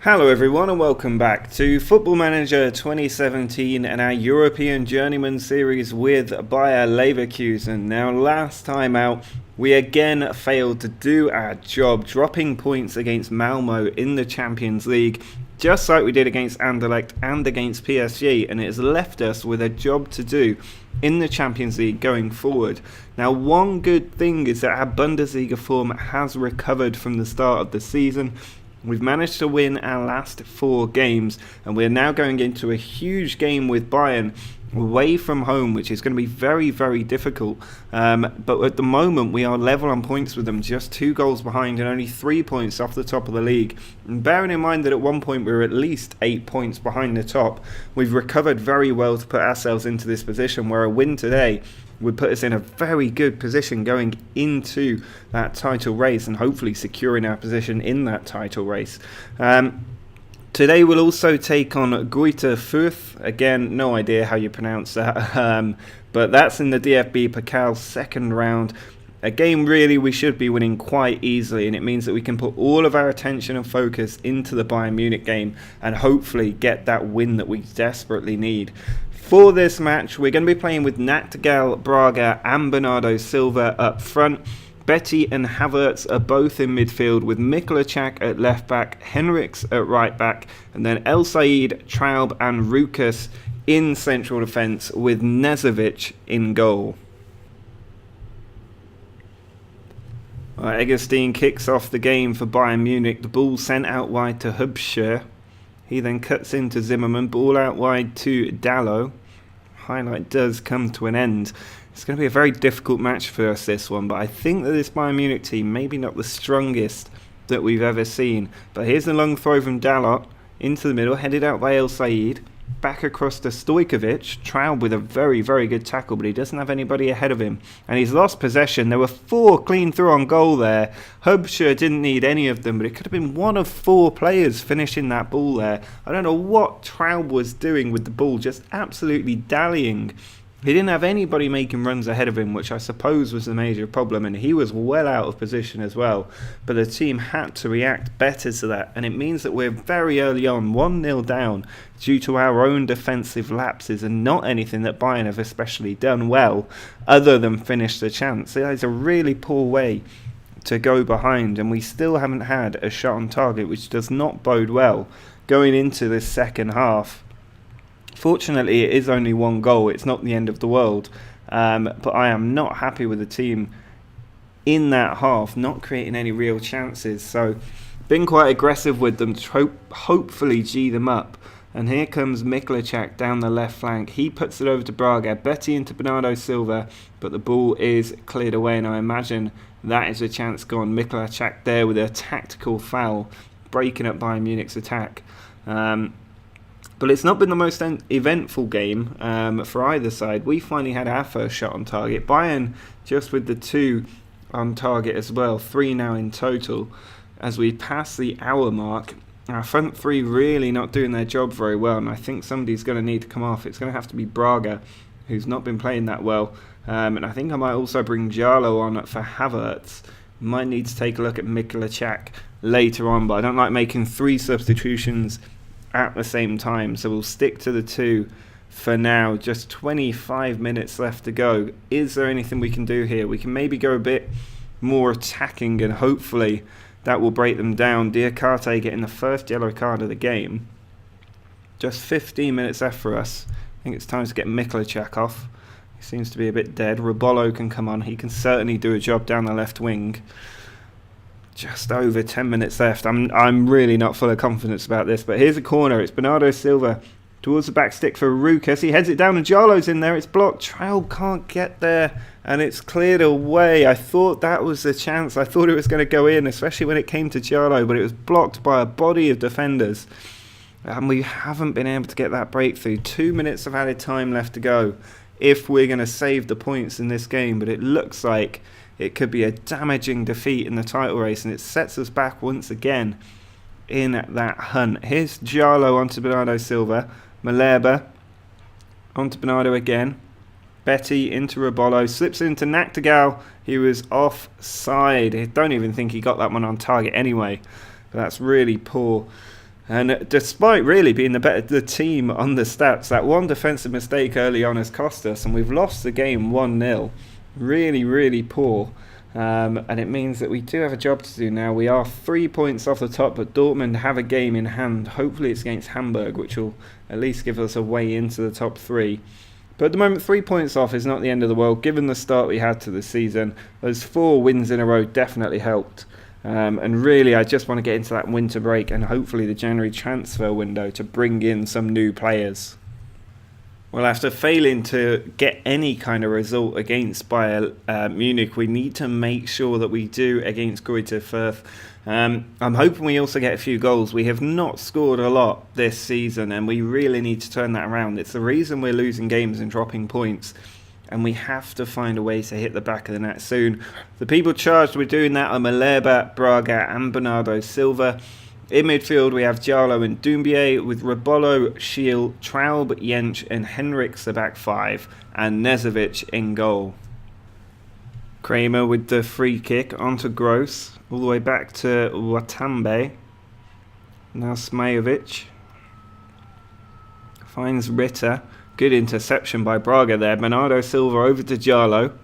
Hello everyone and welcome back to Football Manager 2017 and our European Journeyman series with Bayer Leverkusen. Now last time out we again failed to do our job, dropping points against Malmo in the Champions League, just like we did against Anderlecht and against PSG, and it has left us with a job to do in the Champions League going forward. Now one good thing is that our Bundesliga form has recovered from the start of the season. We've managed to win our last 4 games, and we're now going into a huge game with Bayern away from home, which is going to be very, very difficult. But at the moment, we are level on points with them, just 2 goals behind and only 3 points off the top of the league. And bearing in mind that at one point we were at least 8 points behind the top, we've recovered very well to put ourselves into this position where a win today would put us in a very good position going into that title race and hopefully securing our position in that title race. Today we'll also take on Greuther Fürth. Again, no idea how you pronounce that, but that's in the DFB-Pokal second round. A game really we should be winning quite easily, and it means that we can put all of our attention and focus into the Bayern Munich game and hopefully get that win that we desperately need. For this match, we're going to be playing with Nachtigall, Braga and Bernardo Silva up front. Betty and Havertz are both in midfield with Mikulacak at left back, Henriks at right back, and then El Said, Traub and Rukas in central defence with Nezovic in goal. Egerstein kicks off the game for Bayern Munich. The ball sent out wide to Hubscher. He then cuts into Zimmerman, ball out wide to Dallo. Highlight does come to an end. It's going to be a very difficult match for us, this one, but I think that this Bayern Munich team maybe not the strongest that we've ever seen. But here's the long throw from Dalot into the middle, headed out by El Said. Back across to Stojkovic. Traub with a very, very good tackle, but he doesn't have anybody ahead of him. And he's lost possession. There were 4 clean through on goal there. Hubscher didn't need any of them, but it could have been one of 4 players finishing that ball there. I don't know what Traub was doing with the ball, just absolutely dallying. He didn't have anybody making runs ahead of him, which I suppose was the major problem, and he was well out of position as well. But the team had to react better to that, and it means that we're very early on 1-0 down due to our own defensive lapses and not anything that Bayern have especially done well other than finish the chance. It is a really poor way to go behind, and we still haven't had a shot on target, which does not bode well going into this second half. Fortunately, it is only 1 goal. It's not the end of the world. But I am not happy with the team in that half, not creating any real chances. So, been quite aggressive with them to hopefully G them up. And here comes Mikulacak down the left flank. He puts it over to Braga. Betty into Bernardo Silva. But the ball is cleared away, and I imagine that is a chance gone. Mikulacak there with a tactical foul, breaking up Bayern Munich's attack. But it's not been the most eventful game for either side. We finally had our first shot on target. Bayern just with the 2 on target as well. 3 now in total. As we pass the hour mark, our front 3 really not doing their job very well. And I think somebody's going to need to come off. It's going to have to be Braga, who's not been playing that well. And I think I might also bring Jarlo on for Havertz. Might need to take a look at Mikulacak later on. But I don't like making 3 substitutions at the same time, so we'll stick to the 2 for now. Just 25 minutes left to go. Is there anything we can do here? We can maybe go a bit more attacking, and hopefully that will break them down. Diakate getting the first yellow card of the game. Just 15 minutes left for us. I think it's time to get Mikulacak off. He seems to be a bit dead. Robolo can come on. He can certainly do a job down the left wing. Just over 10 minutes left. I'm really not full of confidence about this, but here's a corner. It's Bernardo Silva towards the back stick for Rukas. He heads it down and Jarlo's in there. It's blocked. Traub can't get there, and it's cleared away. I thought that was the chance. I thought it was going to go in, especially when it came to Jarlo, but it was blocked by a body of defenders, and we haven't been able to get that breakthrough. 2 minutes of added time left to go if we're going to save the points in this game, but it looks like it could be a damaging defeat in the title race, and it sets us back once again in that hunt. Here's Jarlo onto Bernardo Silva. Malherbe onto Bernardo again. Betty into Robolo. Slips into Nachtigall. He was offside. I don't even think he got that one on target anyway. But that's really poor And despite really being the team on the stats, that one defensive mistake early on has cost us, and we've lost the game 1-0. Really, really poor. And it means that we do have a job to do now. We are 3 points off the top, but Dortmund have a game in hand. Hopefully it's against Hamburg, which will at least give us a way into the top 3. But at the moment, 3 points off is not the end of the world. Given the start we had to the season, those 4 wins in a row definitely helped. And really, I just want to get into that winter break and hopefully the January transfer window to bring in some new players. Well, after failing to get any kind of result against Bayern Munich, we need to make sure that we do against Greuther Fürth. I'm hoping we also get a few goals. We have not scored a lot this season, and we really need to turn that around. It's the reason we're losing games and dropping points, and we have to find a way to hit the back of the net soon. The people charged with doing that are Malherbe, Braga and Bernardo Silva. In midfield, we have Jallo and Doumbia, with Rebolo, Schiel, Traub, Jensch and Henrichs the back 5, and Nezovic in goal. Kramer with the free kick onto Gross, all the way back to Watambe. Now Smajovic finds Ritter. Good interception by Braga there. Bernardo Silva over to Jallo.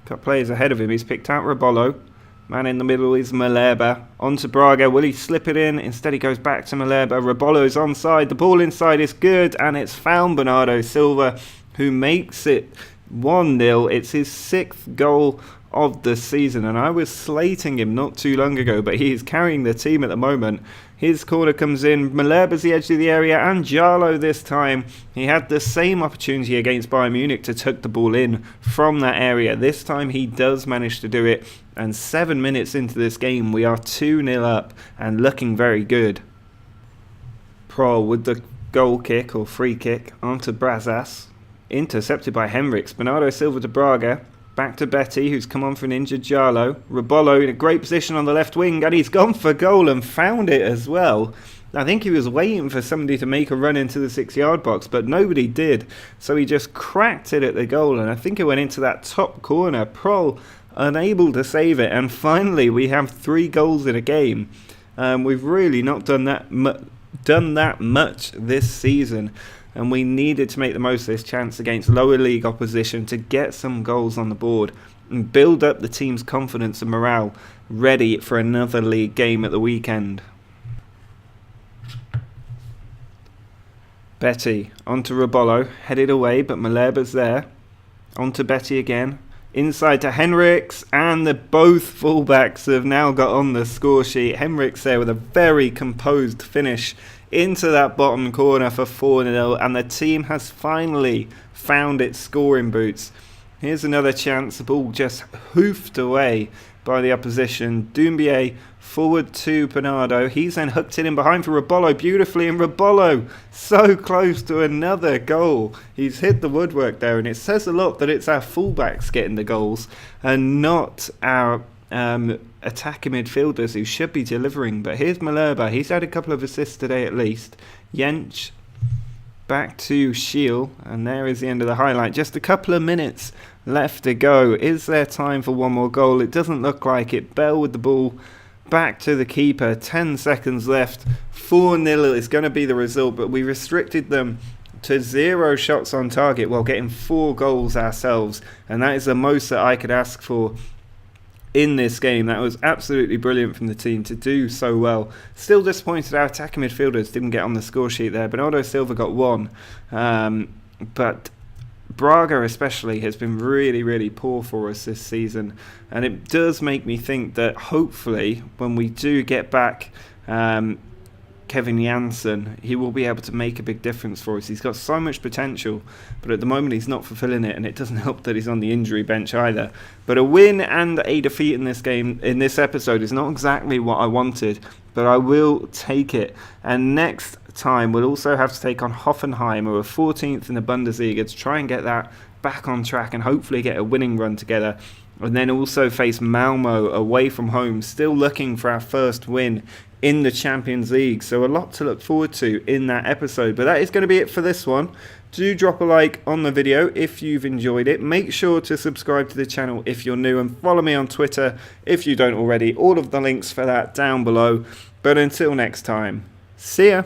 Got players ahead of him. He's picked out Rebolo. Man in the middle is Malherbe. On to Braga. Will he slip it in? Instead he goes back to Malherbe. Rebolo's onside. The ball inside is good. And it's found Bernardo Silva, who makes it 1-0. It's his 6th goal of the season. And I was slating him not too long ago, but he is carrying the team at the moment. His corner comes in. Malherbe's the edge of the area. And Jallo this time. He had the same opportunity against Bayern Munich to tuck the ball in from that area. This time he does manage to do it. And 7 minutes into this game, we are 2-0 up and looking very good. Prol with the goal kick or free kick onto Brazas. Intercepted by Henrichs. Bernardo Silva to Braga. Back to Betty, who's come on for an injured Jallo. Rebolo in a great position on the left wing, and he's gone for goal and found it as well. I think he was waiting for somebody to make a run into the 6-yard box, but nobody did. So he just cracked it at the goal, and I think it went into that top corner. Prol unable to save it, and finally we have 3 goals in a game. We've really not done that much this season, and we needed to make the most of this chance against lower league opposition to get some goals on the board and build up the team's confidence and morale, ready for another league game at the weekend. Betty onto Rebolo, headed away, but Malherbe's there. Onto Betty again. Inside to Henrichs, and both fullbacks have now got on the score sheet. Henrichs there with a very composed finish into that bottom corner for 4-0, and the team has finally found its scoring boots. Here's another chance, the ball just hoofed away by the opposition. Doumbia forward to Bernardo. He's then hooked it in behind for Rebolo beautifully, and Rebolo so close to another goal. He's hit the woodwork there, and it says a lot that it's our fullbacks getting the goals and not our attacking midfielders who should be delivering. But here's Malherbe. He's had a couple of assists today at least. Jensch back to Schiel, and there is the end of the highlight. Just a couple of minutes left to go. Is there time for one more goal? It doesn't look like it. Bell with the ball back to the keeper. 10 seconds left. 4-0 is going to be the result, but we restricted them to 0 shots on target while getting 4 goals ourselves, and that is the most that I could ask for in this game. That was absolutely brilliant from the team to do so well. Still disappointed our attacking midfielders didn't get on the score sheet there. Bernardo Silva got 1, but Braga especially has been really, really poor for us this season, and it does make me think that hopefully when we do get back Kevin Janssen, he will be able to make a big difference for us. He's got so much potential, but at the moment he's not fulfilling it, and it doesn't help that he's on the injury bench either. But a win and a defeat in this game, in this episode, is not exactly what I wanted, but I will take it. And next time we'll also have to take on Hoffenheim, who are 14th in the Bundesliga, to try and get that back on track and hopefully get a winning run together. And then also face Malmo away from home, still looking for our first win in the Champions League. So a lot to look forward to in that episode. But that is going to be it for this one. Do drop a like on the video if you've enjoyed it. Make sure to subscribe to the channel if you're new, and follow me on Twitter if you don't already. All of the links for that down below. But until next time, See ya.